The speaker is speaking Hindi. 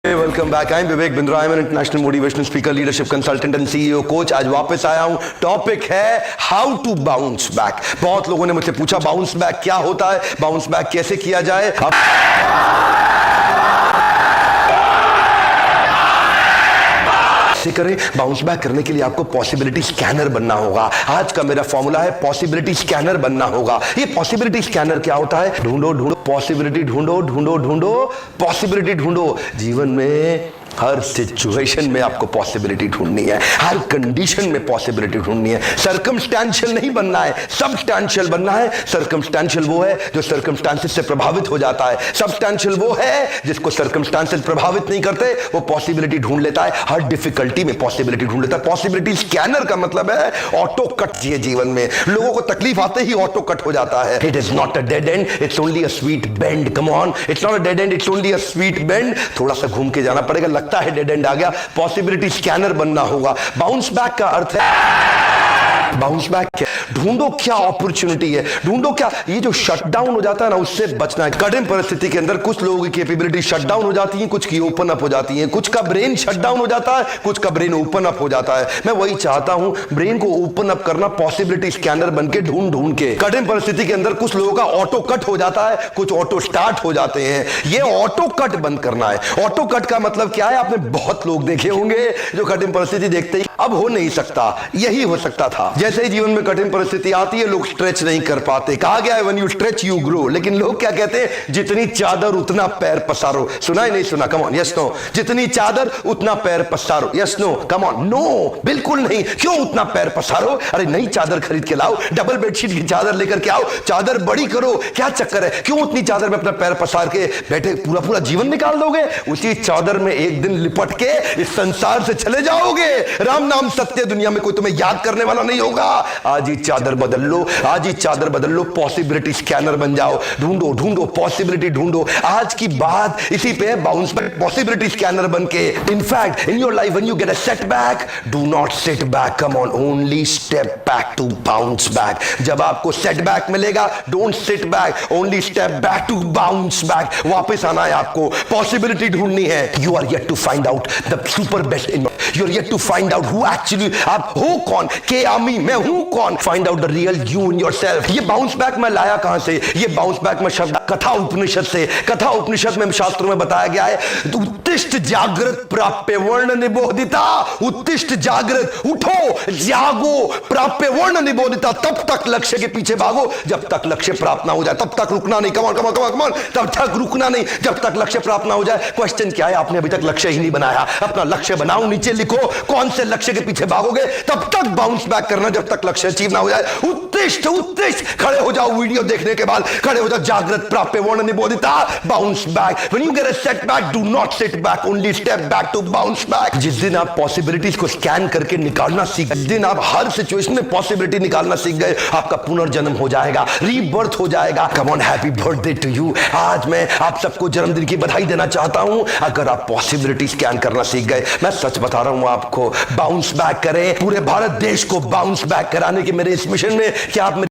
Welcome back. I am Vivek Bindra, I am an international motivational speaker, leadership consultant and CEO coach. आज वापस आया हूं। टॉपिक है हाउ टू बाउंस बैक। बहुत लोगों ने मुझसे पूछा बाउंस बैक क्या होता है, बाउंस बैक कैसे किया जाए। करें बाउंस बैक करने के लिए आपको पॉसिबिलिटी स्कैनर बनना होगा। आज का मेरा फॉर्मूला है पॉसिबिलिटी स्कैनर बनना होगा। ये पॉसिबिलिटी स्कैनर क्या होता है? ढूंढो ढूंढो पॉसिबिलिटी, ढूंढो ढूंढो ढूंढो पॉसिबिलिटी, ढूंढो। जीवन में हर सिचुएशन में आपको पॉसिबिलिटी ढूंढनी है, हर कंडीशन में पॉसिबिलिटी ढूंढनी है। सर्कमस्टेंशियल नहीं बनना है, सबस्टेंशियल बनना है। सर्कमस्टेंशियल वो है जो सर्कमस्टेंसेस से प्रभावित हो जाता है, सबस्टेंशियल वो है जिसको सर्कमस्टेंसेस प्रभावित नहीं करते, वो पॉसिबिलिटी ढूंढ लेता है, हर डिफिकल्टी में पॉसिबिलिटी ढूंढ लेता है। पॉसिबिलिटी स्कैनर का मतलब है ऑटो कट। जीवन में लोगों को तकलीफ आते ही ऑटो कट हो जाता है। It is not a dead and, it's only a sweet bend. Come on, it's not a dead and, it's only a sweet bend. थोड़ा सा घूम के जाना पड़ेगा, लगता है डेड एंड आ गया। पॉसिबिलिटी स्कैनर बनना होगा। बाउंस बैक का अर्थ है, बाउंस बैक क्या? ढूंढो क्या अपॉर्चुनिटी है, ढूंढो क्या ये जो शटडाउन हो जाता है ना, उससे बचना है। कठिन परिस्थिति के अंदर कुछ लोगों की कैपेबिलिटी शटडाउन हो जाती है, कुछ की ओपन अप हो जाती है। कुछ का ब्रेन शटडाउन हो जाता है, कुछ का ब्रेन ओपन अप हो जाता है। मैं वही चाहता हूं, ब्रेन को ओपन अप करना पॉसिबिलिटी स्कैनर बनके ढूंढ ढूंढ के। कठिन परिस्थिति के अंदर कुछ लोगों का ऑटो कट हो जाता है, कुछ ऑटो स्टार्ट हो जाते हैं। ये ऑटो कट बंद करना है। ऑटो कट का मतलब क्या है? आपने बहुत लोग देखे होंगे जो कठिन परिस्थिति देखते ही अब हो नहीं सकता, यही हो सकता था। जैसे ही जीवन में कठिन परिस्थिति आती है, लोग स्ट्रेच नहीं कर पाते। कहा गया है when you stretch you grow, लेकिन लोग क्या कहते हैं? जितनी चादर उतना पैर पसारो। सुना ही नहीं सुना? Come on, yes no. जितनी चादर उतना पैर पसारो, yes no. Come on, no, बिल्कुल नहीं। क्यों उतना पैर पसारो? अरे नई चादर खरीद के लाओ, डबल बेडशीट की चादर लेकर के आओ, चादर बड़ी करो। क्या चक्कर है? क्यों उतनी चादर में अपना पैर पसार के बैठे पूरा पूरा जीवन निकाल दोगे? उसी चादर में एक दिन लिपट के इस संसार से चले जाओगे। राम नाम सत्य, दुनिया में कोई तुम्हें याद करने वाला नहीं होगा। आज ही चादर बदल लो, आज ही चादर बदल लो, पॉसिबिलिटी स्कैनर बन जाओ। ढूंढो ढूंढो पॉसिबिलिटी ढूंढो। आज की बात इसी पे, बाउंस बैक, पॉसिबिलिटी स्कैनर बन के। In fact in your life when you get a setback, do not sit back, come on, only step back to bounce back. जब आपको सेटबैक मिलेगा, don't sit back, only step back to bounce back. वापस आना है आपको, पॉसिबिलिटी ढूंढनी है। You are yet to find out the super best in you are yet to find out who actually, आप हो कौन? के आमी, मैं हूं कौन? Find out the real you in yourself. ये बाउंस बैक मैं लाया कहां से? ये बाउंस बैक मैं शब्द कथा उपनिषद से। कथा उपनिषद में, शास्त्रों में बताया गया है, उत्तिष्ठ जागृत प्राप्य वर्ण निबोधिता। उत्तिष्ठ जागृत, उठो जागो, प्राप्य वर्ण निबोधिता। तब तक लक्ष्य के पीछे भागो जब तक लक्ष्य प्राप्त ना हो जाए, तब तक रुकना नहीं। कमान कमान कमान कमान, तब तक रुकना नहीं जब तक लक्ष्य प्राप्त ना हो जाए। क्वेश्चन क्या है? आपने अभी तक लक्ष्य ही नहीं बनाया। अपना लक्ष्य बनाओ, नीचे लिखो कौन से लक्ष्य के पीछे भागोगे। तब तक बाउंस बैक करना जब तक लक्ष्य अचीव ना हो जाए। उत्तिष्ठ, उत्तिष्ठ, खड़े हो जाओ। वीडियो देखने के बाद खड़े हो जाओ। जागृत प्राप्य वर्ण निबोधिता, bounce back. When you get a setback, do not sit back, only step back to bounce back. जिस दिन आप पॉसिबिलिटीज को स्कैन करके निकालना सीख गए, जिस दिन आप हर सिचुएशन में पॉसिबिलिटी निकालना सीख गए, आपका पुनर्जन्म हो जाएगा, रीबर्थ हो जाएगा। Come on, happy birthday to you. आज मैं आप सबको जन्मदिन की बधाई देना चाहता हूं। अगर आप पॉसिबिलिटी स्कैन करना सीख गए, मैं सच बता रहा हूं आपको, बाउंस बैक करें। पूरे भारत देश को बाउंस बैक कराने के मेरे इस मिशन में क्या आप